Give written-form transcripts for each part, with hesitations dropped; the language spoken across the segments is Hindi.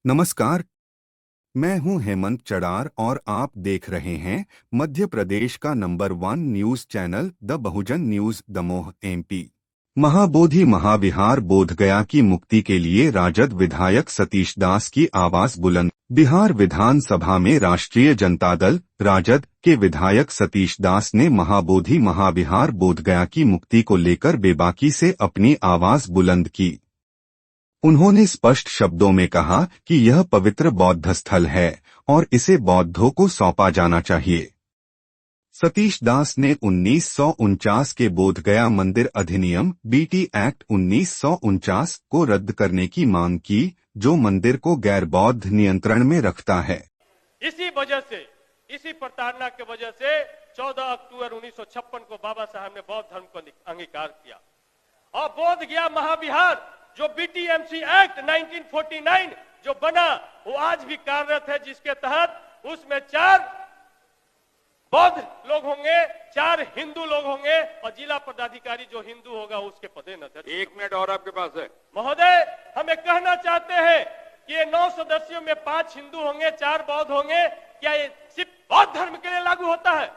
नमस्कार, मैं हूं हेमंत चड़ार और आप देख रहे हैं मध्य प्रदेश का number 1 news channel the Bahujan news Damoh MP. Mahabodhi Mahavihara Bodh Gaya की मुक्ति के लिए राजद विधायक सतीश दास की आवाज बुलंद। बिहार विधानसभा में राष्ट्रीय जनता दल राजद के विधायक सतीश दास ने महाबोधि महाविहार बोधगया की मुक्ति को लेकर बेबाकी से अपनी आवाज बुलंद की। उन्होंने स्पष्ट शब्दों में कहा कि यह पवित्र बौद्ध स्थल है और इसे बौद्धों को सौंपा जाना चाहिए। सतीश दास ने 1949 के बोधगया मंदिर अधिनियम बीटी एक्ट 1949 को रद्द करने की मांग की, जो मंदिर को गैर बौद्ध नियंत्रण में रखता है। इसी वजह से, इसी प्रताड़ना के वजह से 14 अक्टूबर 1956 को बाबा साहब ने बौद्ध धर्म को अंगीकार किया और बोध गया महाविहार जो बीटीएमसी एक्ट 1949 जो बना वो आज भी कार्यरत है, जिसके तहत उसमें 4 बौद्ध लोग होंगे, 4 हिंदू लोग होंगे और जिला पदाधिकारी जो हिंदू होगा उसके पदोन्नत है। 1 मिनट और आपके पास है महोदय। हमें कहना चाहते हैं कि ये 9 सदस्यों में 5 हिंदू होंगे, 4 बौद्ध होंगे। क्या ये सिर्फ बौद्ध धर्म के लिए लागू होता है?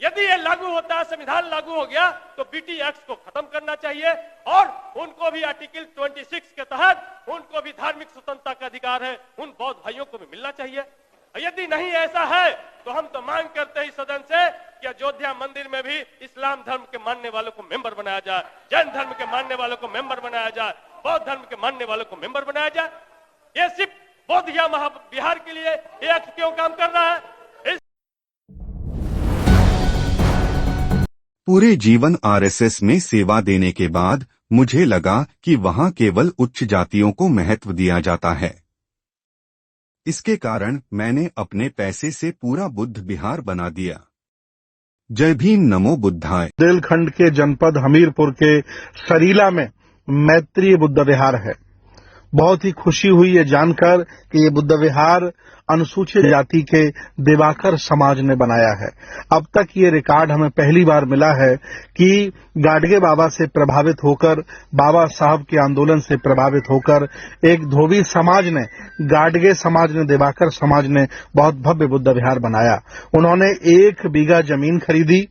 यदि ये लागू होता है, संविधान लागू हो गया तो बीटी एक्ट को खत्म करना चाहिए और उनको भी आर्टिकल 26 के तहत उनको भी धार्मिक स्वतंत्रता का अधिकार है, उन बौद्ध भाइयों को भी मिलना चाहिए। यदि नहीं ऐसा है तो हम तो मांग करते हैं सदन से कि अयोध्या मंदिर में भी इस्लाम धर्म के मानने वालों को मेंबर बनाया जाए, जैन धर्म के मानने वालों को मेंबर बनाया जाए, बौद्ध धर्म के मानने वालों को मेंबर बनाया जाए। ये सिर्फ बोध गया महाविहार के लिए ये एक्ट क्यों काम कर रहा है? पूरे जीवन आरएसएस में सेवा देने के बाद मुझे लगा कि वहां केवल उच्च जातियों को महत्व दिया जाता है। इसके कारण मैंने अपने पैसे से पूरा बुद्ध विहार बना दिया। जय भीम, नमो बुद्धाय। बुंदेलखंड के जनपद हमीरपुर के सरीला में मैत्रीय बुद्ध विहार है। बहुत ही खुशी हुई ये जानकर कि ये बुद्ध विहार अनुसूचित जाति के दिवाकर समाज ने बनाया है। अब तक ये रिकॉर्ड हमें पहली बार मिला है कि गाडगे बाबा से प्रभावित होकर, बाबा साहब के आंदोलन से प्रभावित होकर एक धोबी समाज ने, गाडगे समाज ने, दिवाकर समाज ने बहुत भव्य बुद्ध विहार बनाया। उन्होंने 1 बीघा जमीन खरीदी।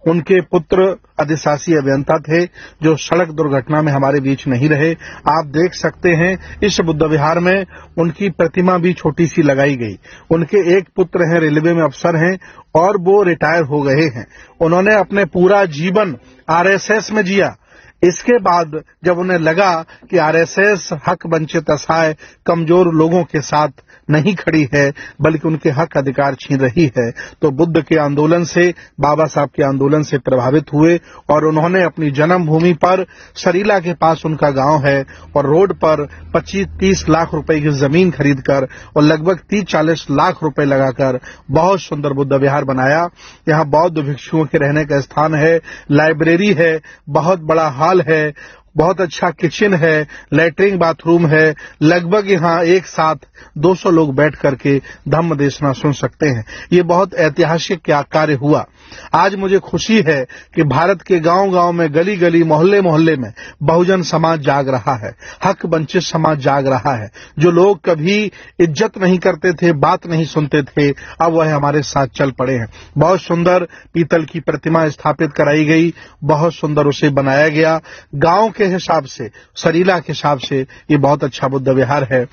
उनके पुत्र अधिशासी अभियंता थे जो सड़क दुर्घटना में हमारे बीच नहीं रहे। आप देख सकते हैं इस बुद्ध विहार में उनकी प्रतिमा भी छोटी सी लगाई गई। उनके एक पुत्र हैं, रेलवे में अफसर हैं और वो रिटायर हो गए हैं। उन्होंने अपने पूरा जीवन आरएसएस में जिया। इसके बाद जब उन्हें लगा कि आरएसएस हक वंचित असहाय कमजोर लोगों के साथ नहीं खड़ी है बल्कि उनके हक अधिकार छीन रही है, तो बुद्ध के आंदोलन से, बाबा साहब के आंदोलन से प्रभावित हुए और उन्होंने अपनी जन्मभूमि पर, सरीला के पास उनका गांव है, और रोड पर 25-30 लाख रुपए की जमीन खरीदकर और लगभग 30-40 लाख रुपए लगाकर बहुत सुंदर बुद्ध विहार बनाया। यहाँ बौद्ध भिक्षुओं के रहने का स्थान है, लाइब्रेरी है, बहुत बड़ा हॉल है, बहुत अच्छा किचन है, लैट्रिन बाथरूम है। लगभग यहाँ एक साथ 200 लोग बैठ करके धम्म देशना सुन सकते हैं। ये बहुत ऐतिहासिक क्या कार्य हुआ। आज मुझे खुशी है कि भारत के गांव-गांव में, गली-गली, मोहल्ले-मोहल्ले में बहुजन समाज जाग रहा है, हक वंचित समाज जाग रहा है। जो लोग कभी इज्जत नहीं करते थे, बात नहीं सुनते थे, अब वह हमारे साथ चल पड़े हैं। बहुत सुंदर पीतल की प्रतिमा स्थापित कराई गई, बहुत सुंदर उसे बनाया गया। गांव के हिसाब से, सरीला के हिसाब से ये बहुत अच्छा बुद्ध विहार है।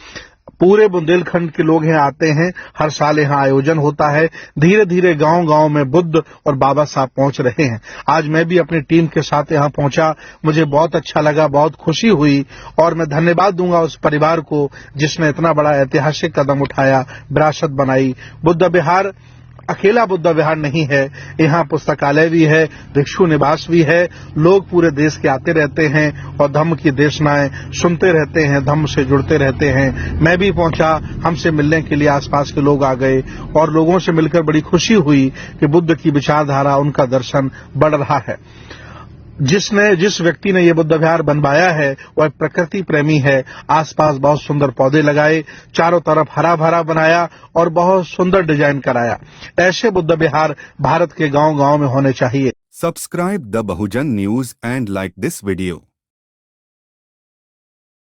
पूरे बुंदेलखंड के लोग यहाँ आते हैं, हर साल यहाँ आयोजन होता है। धीरे धीरे गांव-गांव में बुद्ध और बाबा साहब पहुंच रहे हैं। आज मैं भी अपनी टीम के साथ यहाँ पहुंचा, मुझे बहुत अच्छा लगा, बहुत खुशी हुई और मैं धन्यवाद दूंगा उस परिवार को जिसने इतना बड़ा ऐतिहासिक कदम उठाया, विरासत बनाई। बुद्ध विहार अकेला बुद्ध विहार नहीं है, यहाँ पुस्तकालय भी है, भिक्षु निवास भी है। लोग पूरे देश के आते रहते हैं और धम्म की देशनाएं सुनते रहते हैं, धम्म से जुड़ते रहते हैं। मैं भी पहुंचा, हमसे मिलने के लिए आसपास के लोग आ गए और लोगों से मिलकर बड़ी खुशी हुई कि बुद्ध की विचारधारा, उनका दर्शन बढ़ रहा है। जिस व्यक्ति ने ये बुद्ध विहार बनवाया है वह प्रकृति प्रेमी है। आसपास बहुत सुंदर पौधे लगाए, चारों तरफ हरा भरा बनाया और बहुत सुंदर डिजाइन कराया। ऐसे बुद्ध विहार भारत के गांव-गांव में होने चाहिए। Subscribe the Bahujan news and like this video.